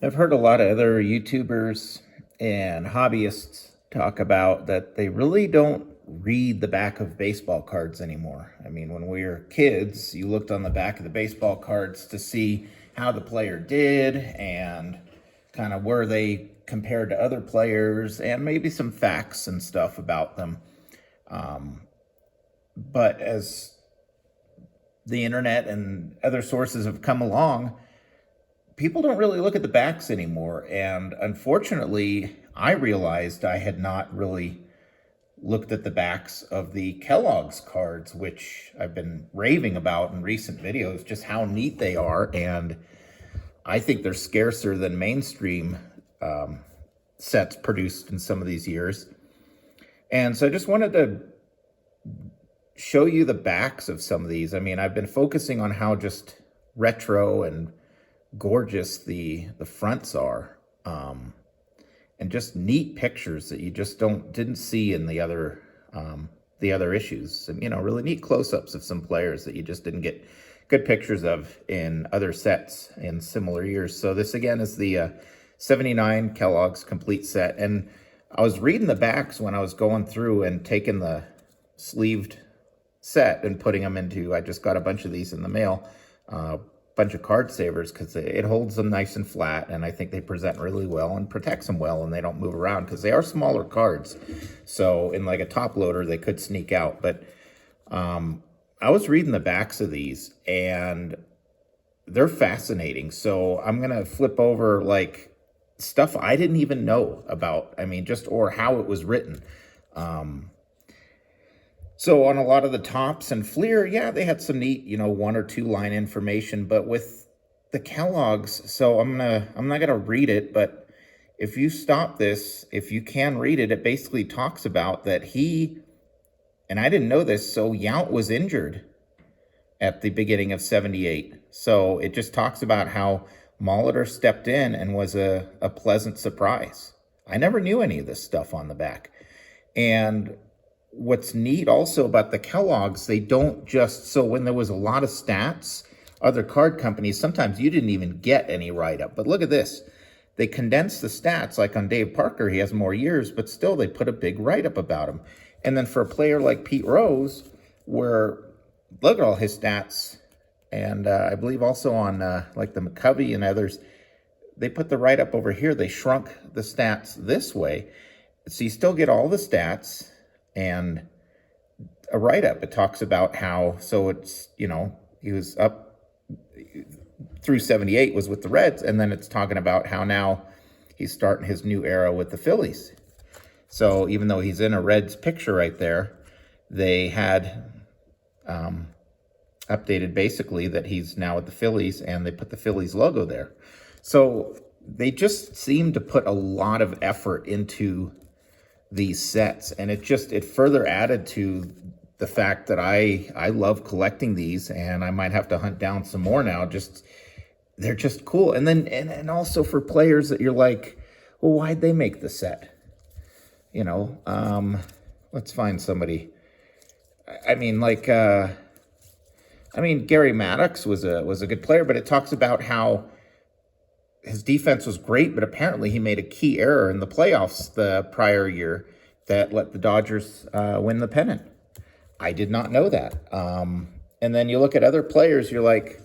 I've heard a lot of other YouTubers and hobbyists talk about that they really don't read the back of baseball cards anymore. I mean, when we were kids, you looked on the back of the baseball cards to see how the player did and kind of where they compared to other players and maybe some facts and stuff about them. But as the internet and other sources have come along, people don't really look at the backs anymore. And unfortunately, I realized I had not really looked at the backs of the Kellogg's cards, which I've been raving about in recent videos, just how neat they are. And I think they're scarcer than mainstream sets produced in some of these years. And so I just wanted to show you the backs of some of these. I mean, I've been focusing on how just retro and gorgeous the fronts are, and just neat pictures that you just didn't see in the other issues. And, really neat close-ups of some players that you just didn't get good pictures of in other sets in similar years. So this again is the 79 Kellogg's complete set. And I was reading the backs when I was going through and taking the sleeved set and putting them into, I just got a bunch of these in the mail, bunch of card savers, because it holds them nice and flat, and I think they present really well and protects them well, and they don't move around because they are smaller cards. So in like a top loader, they could sneak out. But I was reading the backs of these, and they're fascinating. So I'm gonna flip over like stuff I didn't even know about. I mean, just or how it was written. So on a lot of the tops and Fleer, yeah, they had some neat, one or two line information, but with the Kellogg's, so I'm not gonna read it, but if you stop this, if you can read it, it basically talks about that and I didn't know this, so Yount was injured at the beginning of 78. So it just talks about how Molitor stepped in and was a pleasant surprise. I never knew any of this stuff on the back. And what's neat also about the Kellogg's, they don't just, so when there was a lot of stats, other card companies, sometimes you didn't even get any write-up. But look at this. They condense the stats, like on Dave Parker, he has more years, but still they put a big write-up about him. And then for a player like Pete Rose, where, look at all his stats, and I believe also on like the McCovey and others, they put the write-up over here. They shrunk the stats this way. So you still get all the stats, and a write-up. It talks about how, so it's, he was up through 78 was with the Reds, and then it's talking about how now he's starting his new era with the Phillies. So even though he's in a Reds picture right there, they had updated basically that he's now at the Phillies, and they put the Phillies logo there. So they just seem to put a lot of effort into these sets, and it further added to the fact that I love collecting these, and I might have to hunt down some more now. They're just cool. And then and also for players that you're like, well, why'd they make the set? Let's find somebody. I mean, like Gary Maddox was a good player, but it talks about how his defense was great, but apparently he made a key error in the playoffs the prior year that let the Dodgers win the pennant. I did not know that. And then you look at other players, you're like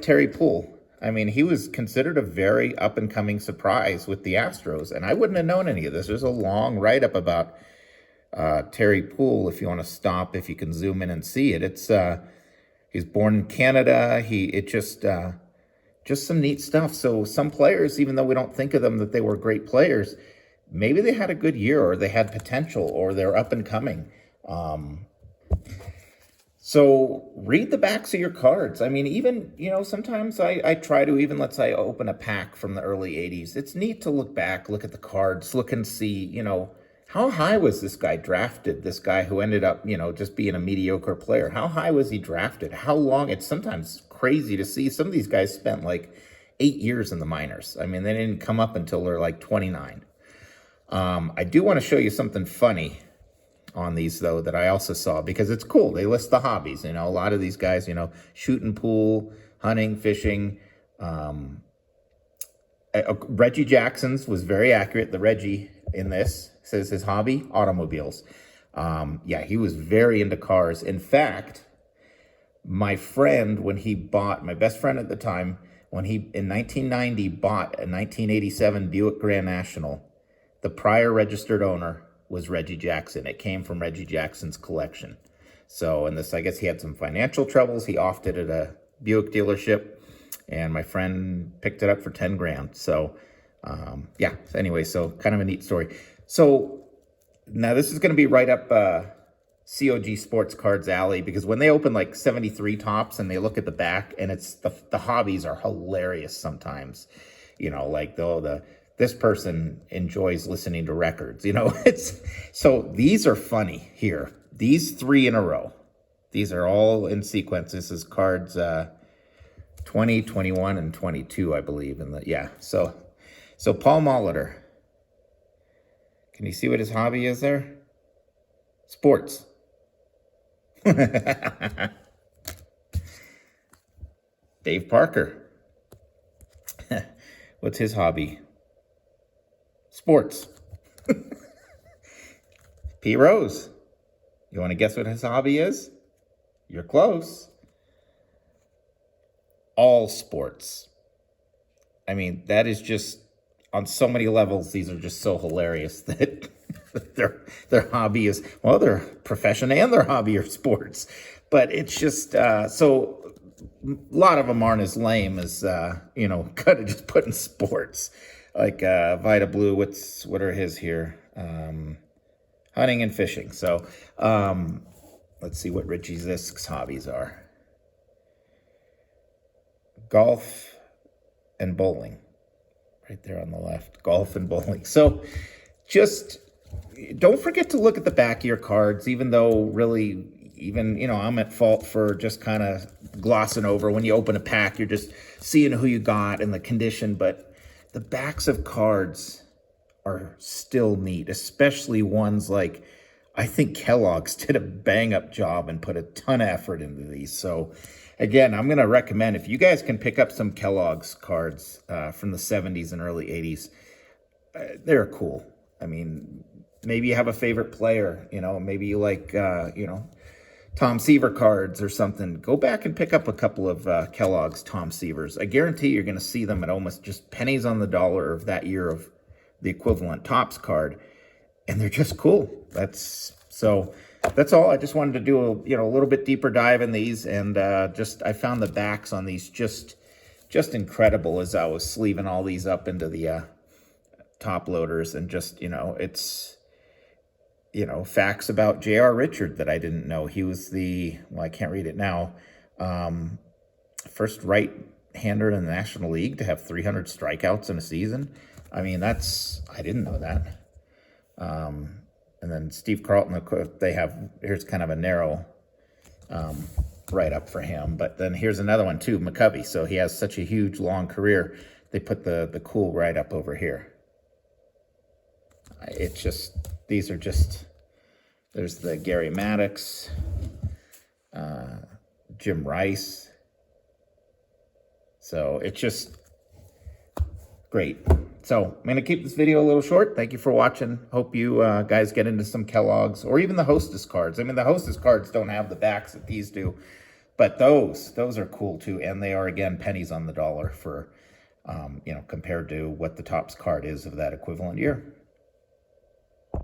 Terry Poole. I mean, he was considered a very up-and-coming surprise with the Astros, and I wouldn't have known any of this. There's a long write-up about Terry Poole, if you want to stop, if you can zoom in and see it. It's he's born in Canada. Just some neat stuff. So some players, even though we don't think of them that they were great players, maybe they had a good year, or they had potential, or they're up and coming. So read the backs of your cards. I mean, even, sometimes I try to, even let's say I open a pack from the early 80s. It's neat to look back, look at the cards, look and see, how high was this guy drafted? This guy who ended up, just being a mediocre player. How high was he drafted? How long? It's sometimes crazy to see. Some of these guys spent like 8 years in the minors. I mean, they didn't come up until they're like 29. I do want to show you something funny on these, though, that I also saw, because it's cool. They list the hobbies. A lot of these guys, shooting pool, hunting, fishing, Reggie Jackson's was very accurate. The Reggie in this says his hobby, automobiles. Yeah, he was very into cars. In fact, my friend, when he bought, my best friend at the time, when he, in 1990, bought a 1987 Buick Grand National, the prior registered owner was Reggie Jackson. It came from Reggie Jackson's collection. So, and this, I guess he had some financial troubles. He offed it at a Buick dealership, and my friend picked it up for 10 grand. So, yeah, anyway, so kind of a neat story. So now this is going to be right up COG Sports Cards alley, because when they open like 73 Tops and they look at the back, and it's the hobbies are hilarious sometimes, you know, like this person enjoys listening to records, you know. It's so these are funny here. These 3 in a row, these are all in sequence. This is cards 20, 21, and 22, I believe. And yeah, so Paul Molitor, can you see what his hobby is there? Sports. Dave Parker. What's his hobby? Sports. P. Rose. You want to guess what his hobby is? You're close. All sports. I mean, that is just, on so many levels, these are just so hilarious that their hobby is, well, their profession and their hobby are sports. But it's just, so a lot of them aren't as lame as, you know, kind of just putting sports. Like Vita Blue, what are his here? Hunting and fishing. So let's see what Richie Zisk's hobbies are. Golf and bowling. Right there on the left. Golf and bowling. So just don't forget to look at the back of your cards, even though really, even, you know, I'm at fault for just kind of glossing over. When you open a pack, you're just seeing who you got and the condition. But the backs of cards are still neat, especially ones like, I think Kellogg's did a bang-up job and put a ton of effort into these. So again, I'm going to recommend, if you guys can pick up some Kellogg's cards from the 70s and early 80s, they're cool. I mean, maybe you have a favorite player, you know, maybe you like, you know, Tom Seaver cards or something. Go back and pick up a couple of Kellogg's Tom Seavers. I guarantee you're going to see them at almost just pennies on the dollar of that year of the equivalent Topps card, and they're just cool. That's all. I just wanted to do a little bit deeper dive in these, and I found the backs on these just incredible as I was sleeving all these up into the top loaders, and just, you know, it's, you know, facts about J.R. Richard that I didn't know. He was I can't read it now, first right-hander in the National League to have 300 strikeouts in a season. I mean, I didn't know that. And then Steve Carlton, here's kind of a narrow write-up for him. But then here's another one too, McCovey. So he has such a huge, long career. They put the cool write-up over here. It's just, these are just, there's the Gary Maddox, Jim Rice. So it's just great. So I'm going to keep this video a little short. Thank you for watching. Hope you guys get into some Kellogg's or even the Hostess cards. I mean, the Hostess cards don't have the backs that these do, but those are cool too. And they are, again, pennies on the dollar for, you know, compared to what the Topps card is of that equivalent year.